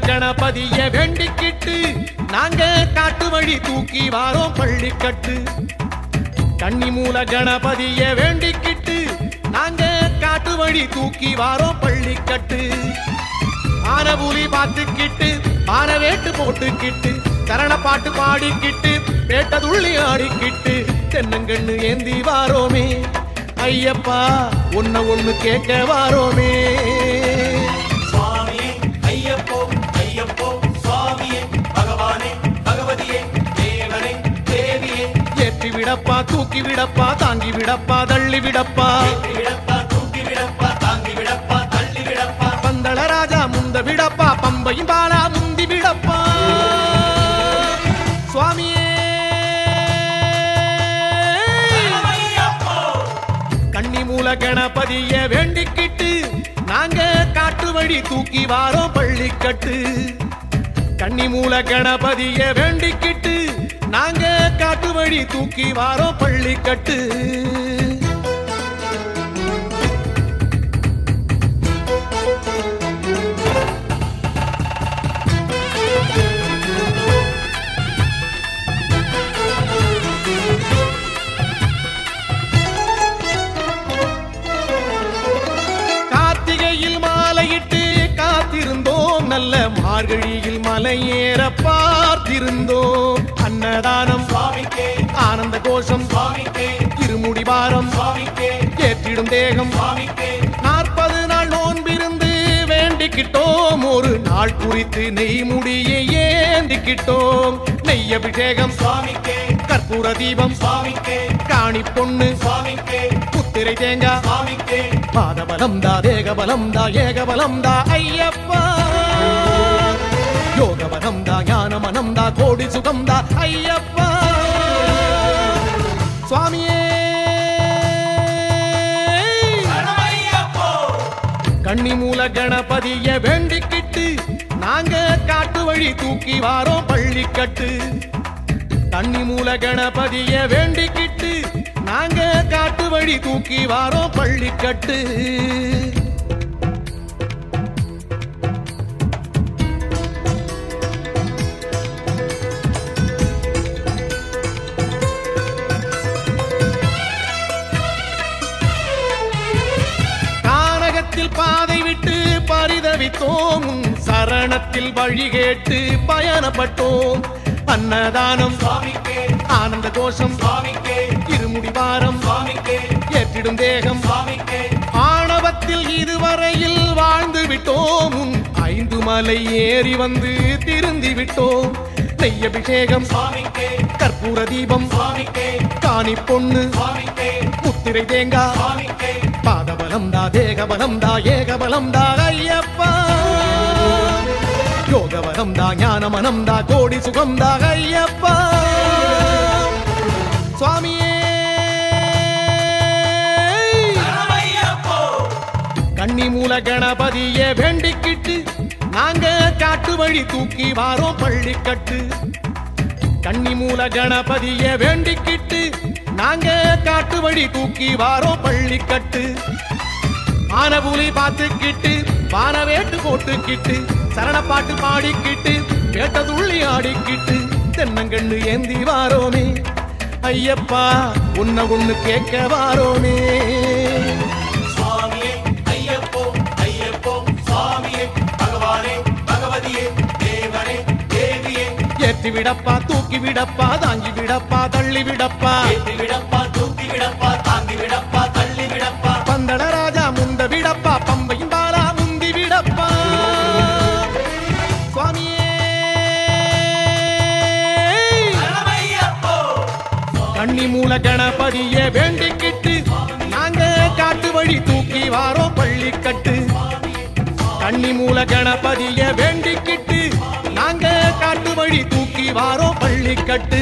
கணபதிய வேண்டிக்கிட்டு நாங்க காட்டு வழி தூக்கி வாரோம் பள்ளிக்கட்டு. கன்னிமூல கணபதிய வேண்டிக்கிட்டு நாங்க காட்டு வழி தூக்கி வாரோம் பள்ளிக்கட்டு. ஆனபுலி பார்த்துக்கிட்டு ஆனவேட்டு போட்டுக்கிட்டு சரண பாட்டு பாடிக்கிட்டு பேட்ட துள்ளி ஆடிக்கிட்டு தென்னங்கண்ணு ஏந்தி வாரோமே ஐயப்பா ஒன்ன ஒண்ணு கேட்க வாரோமே. சுவாமியே ஐயப்போ ஐயப்போ சுவாமியே பகவானே பகவதியே தேவனே தேவியே ஏற்றி விடப்பா தூக்கி விடப்பா தாங்கி விடப்பா தள்ளி விடப்பா விடப்பா தூக்கி விடப்பா தாங்கி விடப்பா தள்ளி விடப்பா பந்தள ராஜா முந்த விடப்பா பம்பையும் பாலா முந்தி விடப்பா சுவாமியே. கன்னிமூல கணபதிய வேண்டிக்கிட்டு நாங்க காட்டு வழி தூக்கி வாரோம் பள்ளிக்கட்டு. கன்னிமூல கணபதிய வேண்டிக்கிட்டு நாங்க காட்டு வழி தூக்கி வாரோம் பள்ளிக்கட்டு. நல்ல மார்கழியில் மலையேற பார்த்திருந்தோம். அன்னதானம் சுவாமிக்கே ஆனந்த கோஷம் சுவாமிக்கே இருமுடி வாரம் சுவாமிக்கே ஏற்றிடும் தேகம் சுவாமிக்கே 40 நாள் நோன்பிருந்து வேண்டிக்கிட்டோம். ஒரு நாள் குறித்து நெய்முடியை ஏந்திக்கிட்டோம். நெய் அபிஷேகம் சுவாமிக்கே கற்பூர தீபம் சுவாமிக்கே காணி பொண்ணு சுவாமிக்கே புத்திரை தேங்கா சுவாமிக்கே பாதபலம் தா தேகபலம் தா ஏகபலம் தா ஐயப்பா. யோகபலம் தா ஞானமனம் தா கோடி சுகம் தா ஐயப்பா சுவாமியே. கன்னிமூல கணபதிய வேண்டிக்கிட்டு நாங்க காட்டு வழி தூக்கி வாரோம் பள்ளிக்கட்டு. கன்னிமூல கணபதிய வேண்டிக்கிட்டு நாங்க காட்டு வழி தூக்கி வாரோம் பள்ளிக்கட்டு. கானகத்தில் பாதை விட்டு பரிதவித்தோம். சரணத்தில் வழி கேட்டு பயணப்பட்டோம். அன்னதானம் சுவாமிக்கே ஆனந்த கோஷம் சுவாமிக்கே இருமுடி வாரம் சுவாமிக்கே ஏற்றிடும் தேகம் சுவாமிக்கே ஆணவத்தில் இதுவரையில் வாழ்ந்து விட்டோம். 5 மலை ஏறி வந்து திருந்தி விட்டோம். நெய் அபிஷேகம் சுவாமிக்கே கற்பூர தீபம் சுவாமிக்கே காணி பொண்ணு சுவாமிக்கே முத்திரை தேங்கா சுவாமிக்கே பாதபலம் தா தேகபலம் தா ஏகபலம் தா ஐயப்பா. யோகபலம் தா ஞானமனம் தா கோடி சுகம் தா ஐயப்பா சுவாமியே. கன்னிமூல கணபதிய வேண்டிக்கிட்டு நாங்க காட்டு வழி தூக்கி வாரோம் பள்ளிக்கட்டு. கன்னிமூல கணபதிய வேண்டிக்கிட்டு நாங்க காட்டு வழி தூக்கி வாரோம் பள்ளிக்கட்டு. ஆனபுலி பார்த்துக்கிட்டு வானவேட்டு போட்டுக்கிட்டு சரண பாட்டு பாடிக்கிட்டு பேட்ட துள்ளி ஆடிக்கிட்டு தென்னங்கண்ணு ஏந்தி வாரோமே ஐயப்பா உன்ன ஒண்ணு கேட்க வாரோமே. சுவாமியே ஐயப்போ ஐயப்போ சுவாமியே பகவானே பகவதியே தேவனே தேவியே ஏற்றி விடப்பா தூக்கி விடப்பா தாங்கி விடப்பா தள்ளி விடப்பா ஏற்றி விடப்பா தூக்கி விடப்பா தாங்கி விடப்பா தள்ளி விடப்பா பந்தள ராஜா முந்த விடப்பா பம்பையும் பாலா முந்தி விடப்பா சுவாமியே. கன்னிமூல கணபதிய வேண்டிக்கிட்டு நாங்க காட்டு வழி தூக்கி வாரோம் பள்ளிக்கட்டு. கன்னிமூல கணபதிய வேண்டிக்கிட்டு நாங்க காட்டு வழி தூக்கி வாரோம் பள்ளிக்கட்டு.